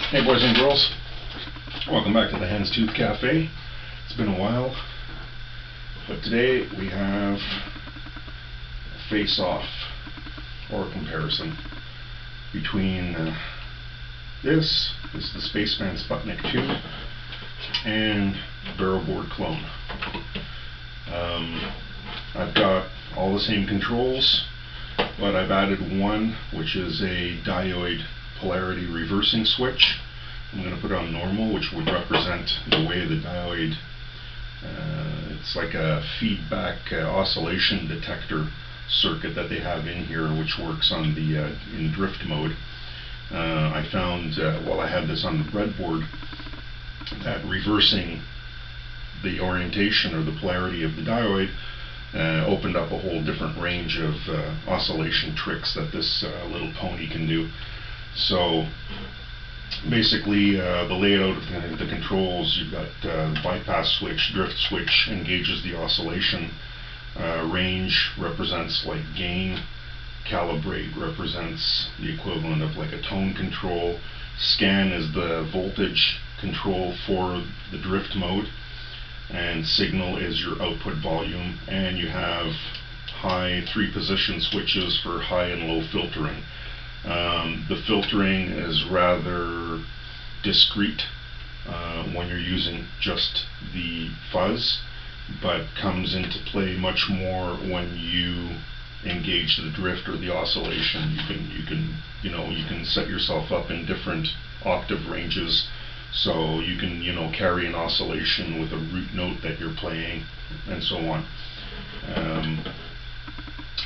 Hey boys and girls, welcome back to the Hen's Tooth Cafe. It's been a while, but today we have a face-off or comparison between this is the Spaceman Sputnik II and barrel board clone. I've got all the same controls, but I've added one, which is a diode polarity reversing switch. I'm going to put it on normal, which would represent the way the diode, it's like a feedback oscillation detector circuit that they have in here, which works on the in drift mode. I found while I had this on the breadboard that reversing the orientation or the polarity of the diode opened up a whole different range of oscillation tricks that this little pony can do. So basically the layout of the controls, you've got bypass switch, drift switch engages the oscillation, range represents like gain, calibrate represents the equivalent of like a tone control, scan is the voltage control for the drift mode, and signal is your output volume, and you have high 3-position switches for high and low filtering. The filtering is rather discrete when you're using just the fuzz, but comes into play much more when you engage the drift or the oscillation. You can set yourself up in different octave ranges, so you can carry an oscillation with a root note that you're playing, and so on.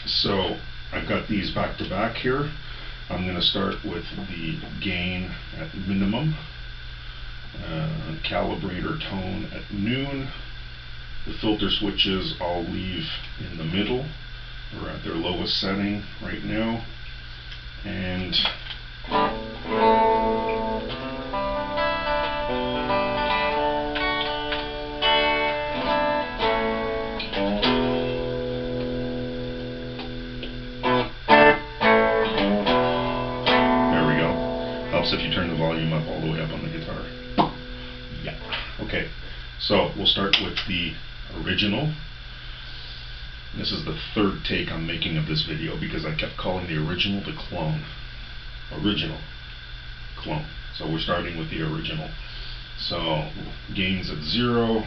So I've got these back to back here. I'm going to start with the gain at minimum, calibrator tone at noon. The filter switches I'll leave in the middle, or at their lowest setting right now. And if you turn the volume up all the way up on the guitar. Yeah. Okay. So we'll start with the original. This is the third take I'm making of this video because I kept calling the original the clone. Original. Clone. So we're starting with the original. So gains at 0.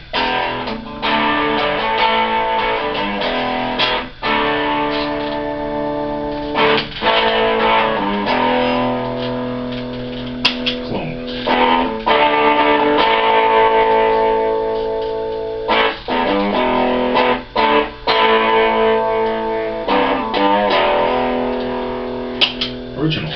Original.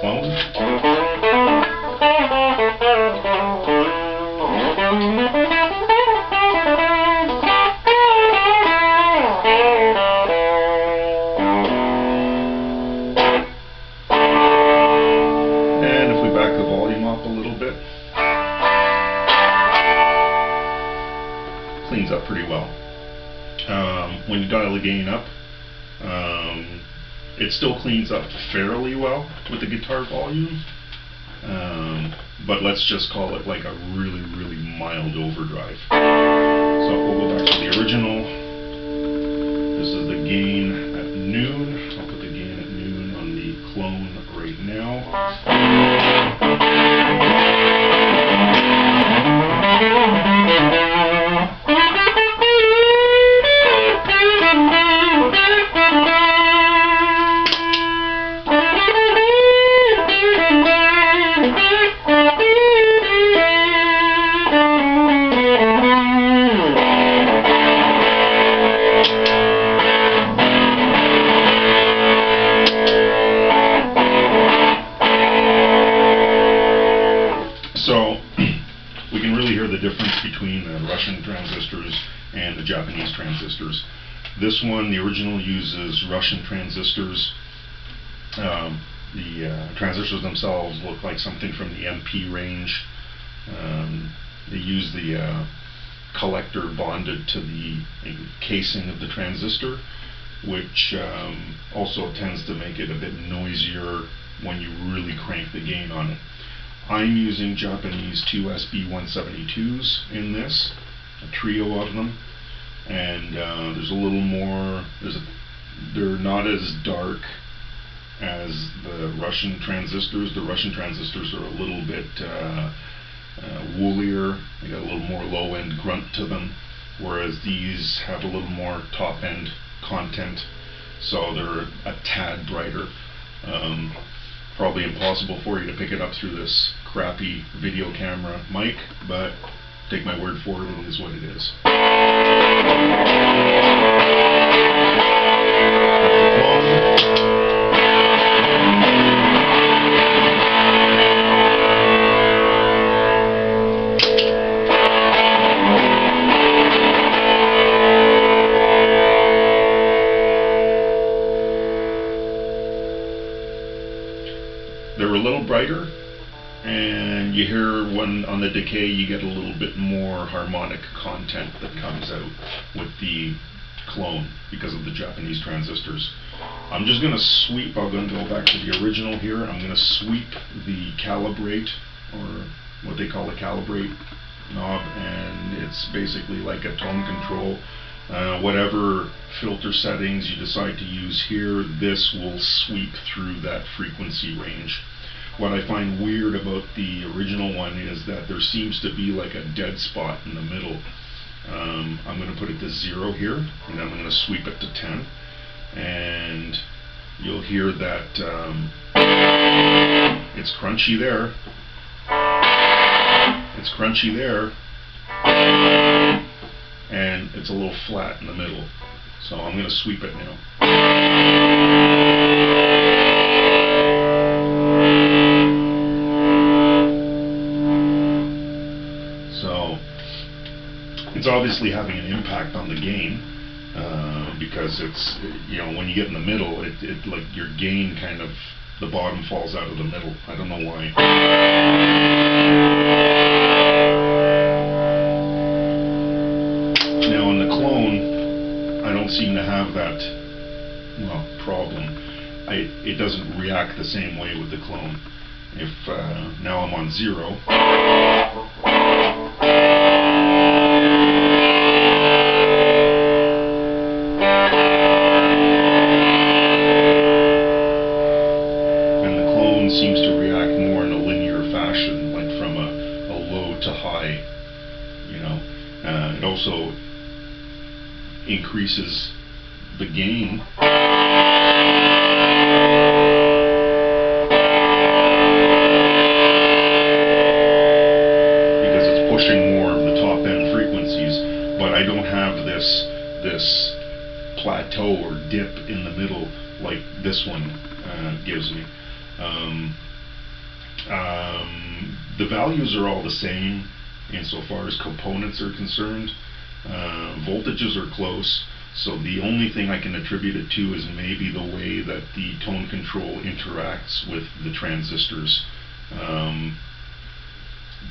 Clone. Cleans up pretty well. When you dial the gain up, it still cleans up fairly well with the guitar volume, but let's just call it like a really, really mild overdrive. So we'll go back to the original. This is the gain at noon. I'll put the gain at noon on the clone right now. So we can really hear the difference between the Russian transistors and the Japanese transistors. This one, the original, uses Russian transistors The transistors themselves look like something from the MP range. They use the collector bonded to the casing of the transistor, which also tends to make it a bit noisier when you really crank the gain on it. I'm using Japanese 2 SB172s in this, a trio of them, and there's a little more, they're not as dark as the Russian transistors. The Russian transistors are a little bit woollier, they got a little more low-end grunt to them, whereas these have a little more top-end content, so they're a tad brighter. Probably impossible for you to pick it up through this crappy video camera mic, but take my word for it, it is what it is. They're a little brighter, and you hear when on the decay you get a little bit more harmonic content that comes out with the clone because of the Japanese transistors. I'm just going to sweep, I'm going to go back to the original here, I'm going to sweep the calibrate, or what they call a calibrate knob, and it's basically like a tone control. Whatever filter settings you decide to use here, this will sweep through that frequency range. What I find weird about the original one is that there seems to be like a dead spot in the middle. I'm going to put it to 0 here, and then I'm going to sweep it to 10, and you'll hear that it's crunchy there, it's crunchy there, and it's a little flat in the middle. So I'm going to sweep it now. So it's obviously having an impact on the gain, because it's, you know, when you get in the middle, it like your gain kind of, the bottom falls out of the middle. I don't know why. Now in the clone, I don't seem to have that, well, problem. It doesn't react the same way with the clone. If now I'm on 0, and the clone seems to react more in a linear fashion, like from a low to high, you know. It also increases the gain because it's pushing more of the top end frequencies, but I don't have this plateau or dip in the middle like this one gives me. The values are all the same insofar as components are concerned. Voltages are close, so the only thing I can attribute it to is maybe the way that the tone control interacts with the transistors,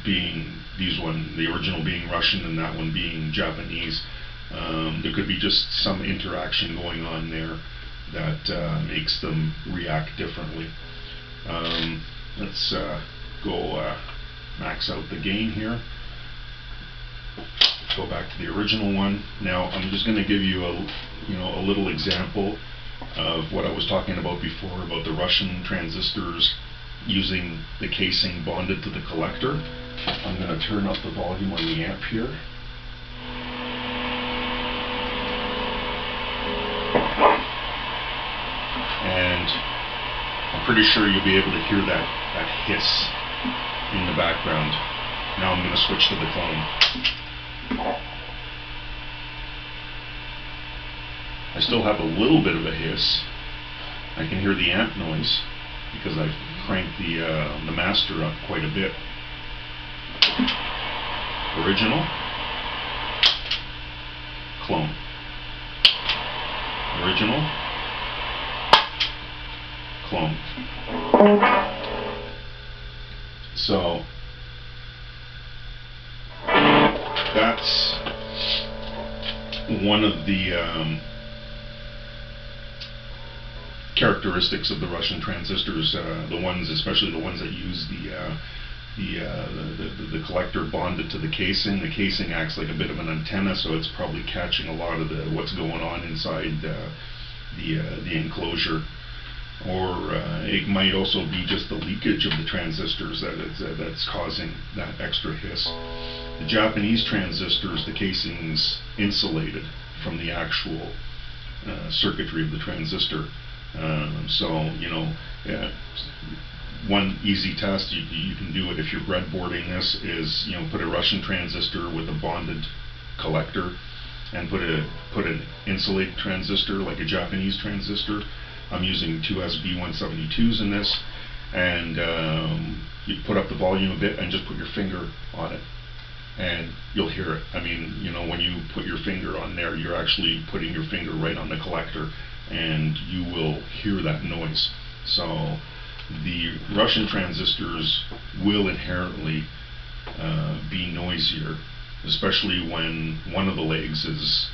being the original being Russian and that one being Japanese. There could be just some interaction going on there that makes them react differently. Let's go max out the gain here. Go back to the original one. Now I'm just going to give you a little example of what I was talking about before about the Russian transistors using the casing bonded to the collector. I'm going to turn up the volume on the amp here. And I'm pretty sure you'll be able to hear that hiss in the background. Now I'm going to switch to the clone. I still have a little bit of a hiss. I can hear the amp noise because I've cranked the master up quite a bit. Original, clone. Original, clone. So that's one of the characteristics of the Russian transistors. The ones, especially the ones that use the collector bonded to the casing. The casing acts like a bit of an antenna, so it's probably catching a lot of what's going on inside the enclosure. Or it might also be just the leakage of the transistors that's causing that extra hiss. The Japanese transistors, the casing's insulated from the actual circuitry of the transistor. So, you know, one easy test you can do it if you're breadboarding this is, you know, put a Russian transistor with a bonded collector and put an insulated transistor like a Japanese transistor. I'm using two SB172s in this, and you put up the volume a bit and just put your finger on it and you'll hear it. I mean, you know, when you put your finger on there, you're actually putting your finger right on the collector and you will hear that noise. So the Russian transistors will inherently be noisier, especially when one of the legs is,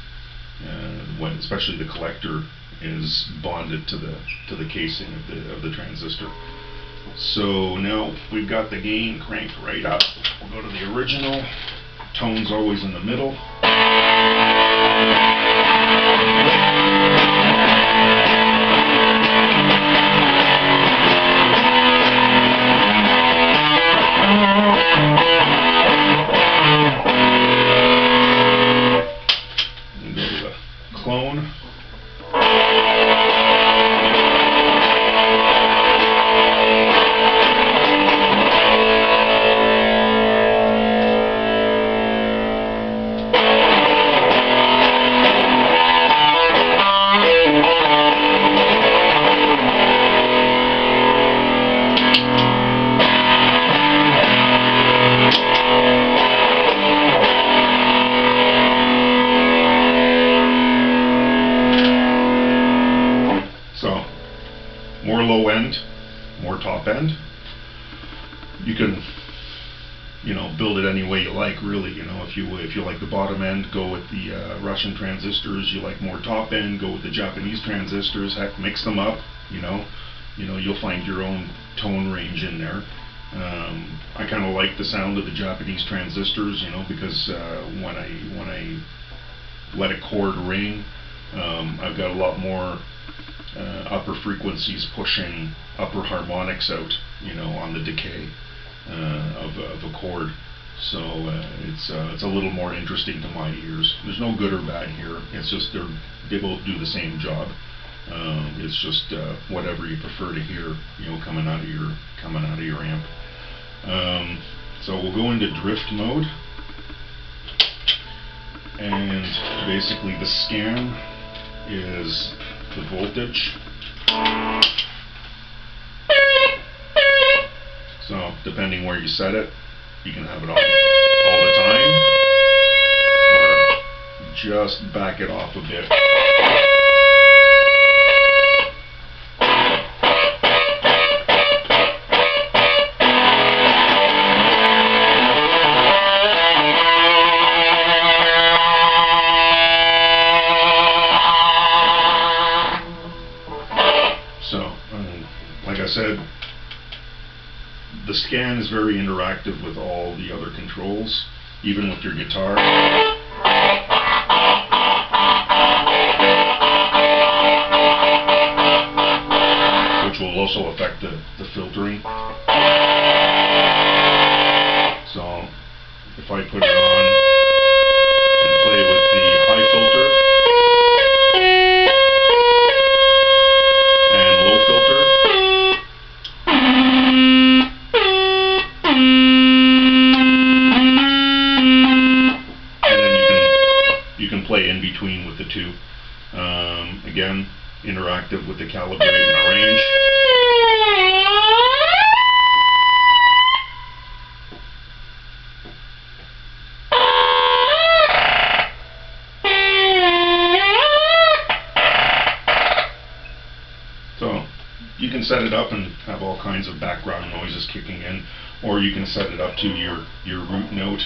especially the collector is bonded to the casing of the transistor. So now we've got the gain cranked right up. We'll go to the original. Tone's always in the middle. And go to the clone. More low end, more top end. You can, you know, build it any way you like, really. You know, if you like the bottom end, go with the Russian transistors. You like more top end, go with the Japanese transistors. Heck, mix them up. You know, you'll find your own tone range in there. I kind of like the sound of the Japanese transistors, you know, because when I let a chord ring, I've got a lot more upper frequencies pushing upper harmonics out, you know, on the decay of a chord. So it's a little more interesting to my ears. There's no good or bad here. It's just they both do the same job. It's just whatever you prefer to hear, you know, coming out of your amp. So we'll go into drift mode, and basically the scan is the voltage. So depending where you set it, you can have it on all the time, or just back it off a bit. Like I said, the scan is very interactive with all the other controls, even with your guitar. Which will also affect the filtering. So if I put it on and play with the high filter and low filter, play in between with the two. Again, interactive with the calibrate and arrange. So you can set it up and have all kinds of background noises kicking in, or you can set it up to your root note.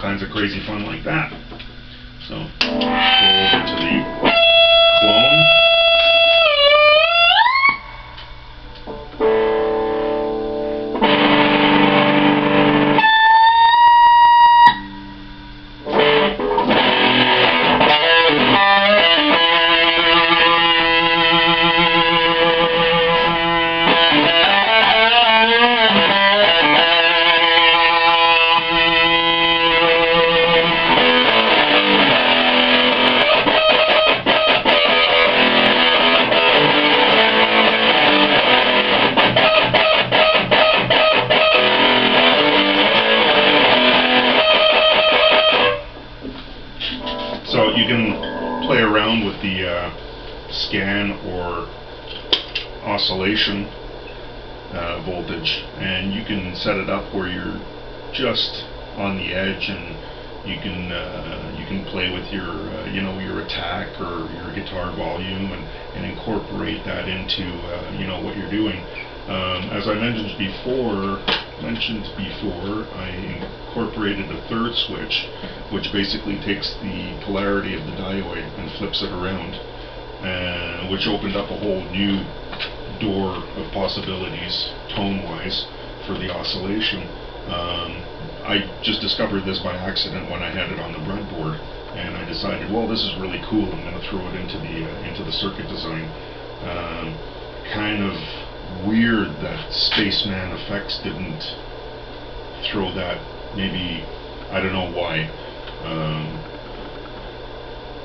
Kinds of crazy fun like that. So go over to the clone. So you can play around with the scan or oscillation voltage, and you can set it up where you're just on the edge, and you can play with your your attack or your guitar volume and incorporate that into what you're doing. As I mentioned before, I incorporated a third switch, which basically takes the polarity of the diode and flips it around, which opened up a whole new door of possibilities tone-wise for the oscillation. I just discovered this by accident when I had it on the breadboard, and I decided, well, this is really cool. I'm going to throw it into the circuit design. Kind of weird that Spaceman Effects didn't throw that. Maybe, I don't know why,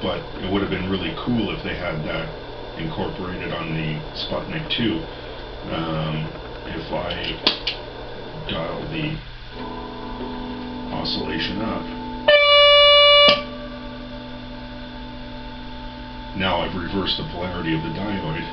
but it would have been really cool if they had that incorporated on the Sputnik II. If I dial the oscillation up, now I've reversed the polarity of the diode.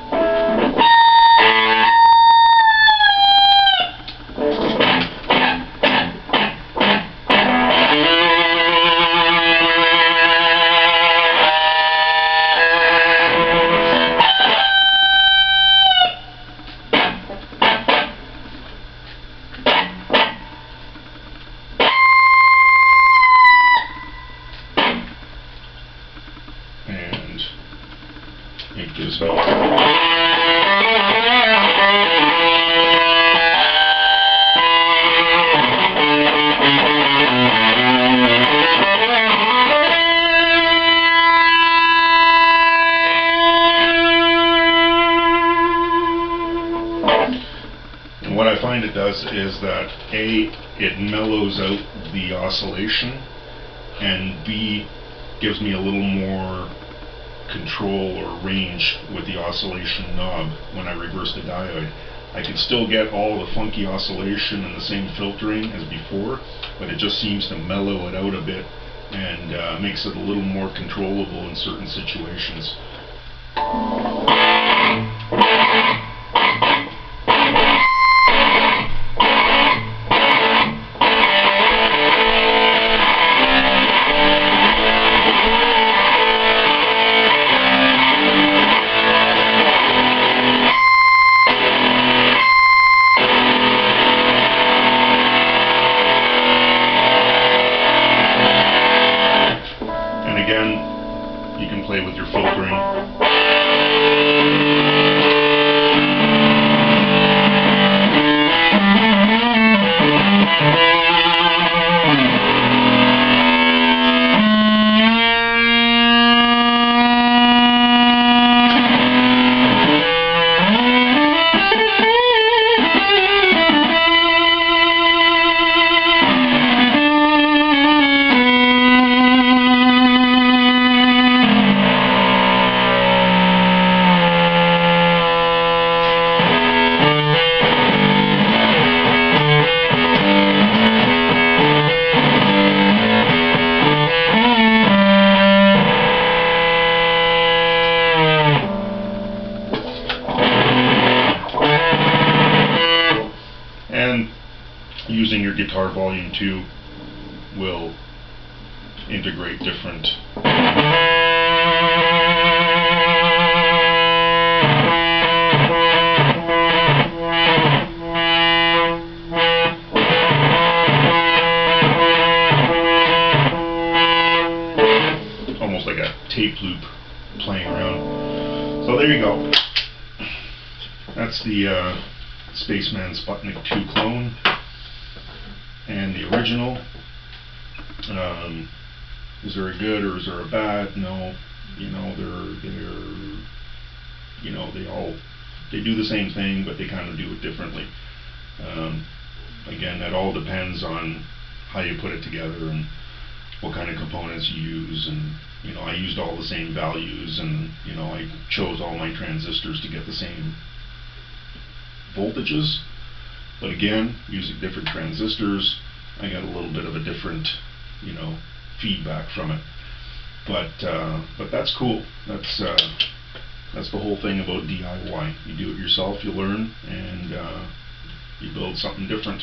And it gives me and what I find it does is that A, it mellows out the oscillation, and B, gives me a little more control or range with the oscillation knob when I reverse the diode. I can still get all the funky oscillation and the same filtering as before, but it just seems to mellow it out a bit and makes it a little more controllable in certain situations. Again, you can play with your filtering. using your guitar volume 2 will integrate different almost like a tape loop playing around. So there you go. That's the Spaceman Sputnik II clone and the original. Is there a good or is there a bad? No. You know, they do the same thing, but they kind of do it differently. Again, that all depends on how you put it together and what kind of components you use. And you know, I used all the same values, and you know, I chose all my transistors to get the same voltages. But again, using different transistors, I got a little bit of a different, you know, feedback from it. But that's cool. That's the whole thing about DIY. You do it yourself, you learn, and you build something different.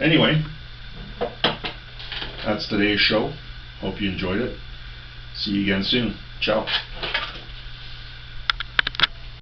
Anyway, that's today's show. Hope you enjoyed it. See you again soon. Ciao.